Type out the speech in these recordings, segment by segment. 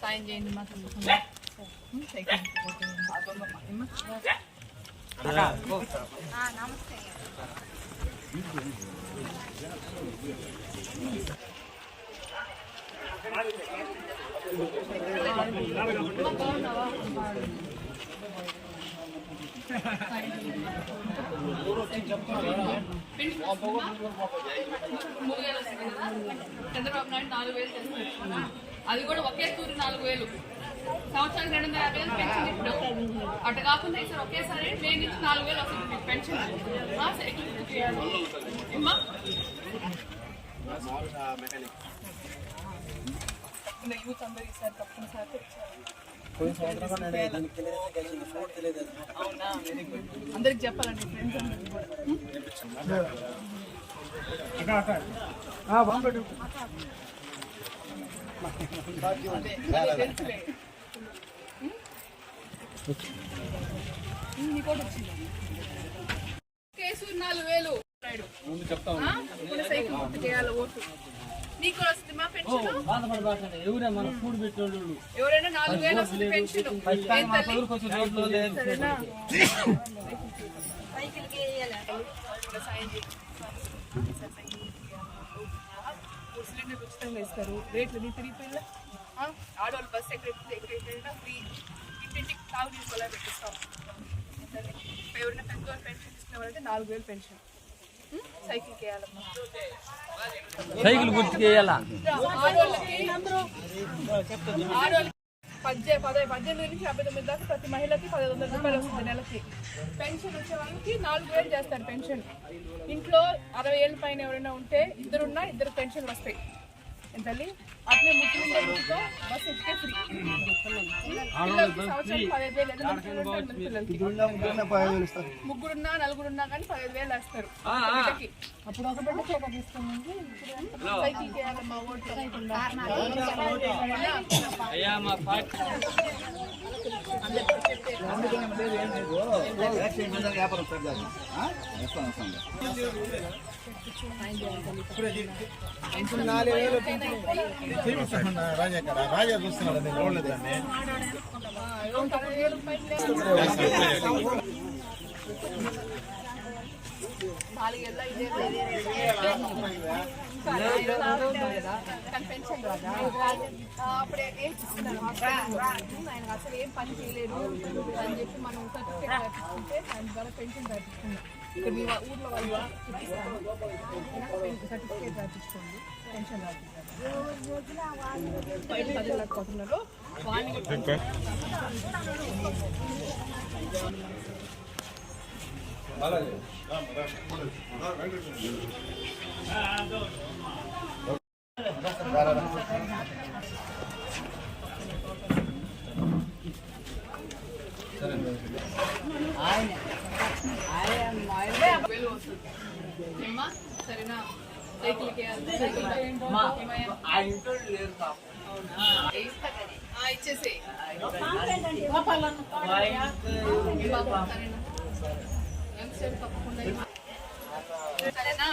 సాయం చేయండి మాకు. నమస్తే. చంద్రబాబు నాయుడు 4,000 చేస్తున్నారు. అది కూడా ఒకే తూరి 4,000 సంవత్సరానికి 250,000 పెన్షన్. ఇప్పుడు అటు కాకుండా ఈసారి ఒకేసారి మే నుంచి 4,000 వస్తుంది మీకు పెన్షన్. సైకిల్ యూత్ అందరూ ఈసారి తప్పనిసరి అందరికి చెప్పాలండి ఫ్రెండ్స్ అందరికి కూడా. కేసు 4,000 సైకిల్ గుర్తు చేయాలి. ఓటు నీకు వస్తుంది మా పెన్షన్. ఎవరైనా 4,000 వస్తుంది పెన్షన్. సిలిండర్ ఉచితంగా ఇస్తారు. రేట్లు తిరిగిపోయినా ఆడవాళ్ళు బస్సు ఎక్కడైనా ఫ్రీ. ఇంటింటికి తాగునీరు కొలా పెట్టిస్తాం. ఎవరైనా పెద్దవాళ్ళు పెన్షన్ తీసుకునే వాళ్ళంటే 4,000 పెన్షన్. సైకిల్కి వేయాలమ్మా. సైకిల్ గుర్తుకి వేయాలా? ఆడవాళ్ళకి 18 నుంచి 59 దాకా ప్రతి మహిళకి 1,100 రూపాయలు వస్తుంది నెలకి. పెన్షన్ వచ్చే వాళ్ళకి 4,000 చేస్తారు పెన్షన్. ఇంట్లో 60 ఏళ్ళ పైన ఎవరైనా ఉంటే ఇద్దరున్నా 2 పెన్షన్లు వస్తాయి. ఎంతల్లి అట్లే ముఖ్యంగా బస్సు ఎక్కే ఫ్రీ. సంవత్సరానికి 15,000. ముగ్గురున్నా 4గురున్నా కానీ 15,000 వేస్తారు. అప్పుడు ఒక బిడ్డ చేత తీసుకోండి. సైకిల్ చేయాలమ్మా. ఓట్లు రాజా చూస్తున్నాడు. నేను చూడలేదండి. అప్పుడే ఆయన అసలు ఏం పని చేయలేదు అని చెప్పి మనం సర్టిఫికేట్ రాపించుకుంటే దాని ద్వారా పెన్షన్ రాపించుకున్నాం. ఇక్కడ మీ ఊర్లో వాళ్ళు చూపిస్తాను. Certificate రాపించుకోండి, pension రాపించాలి. 10 లక్షలు సరేనా? సైకిల్కి ఇచ్చేసి తప్పకుండా సరేనా?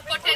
కొట్టే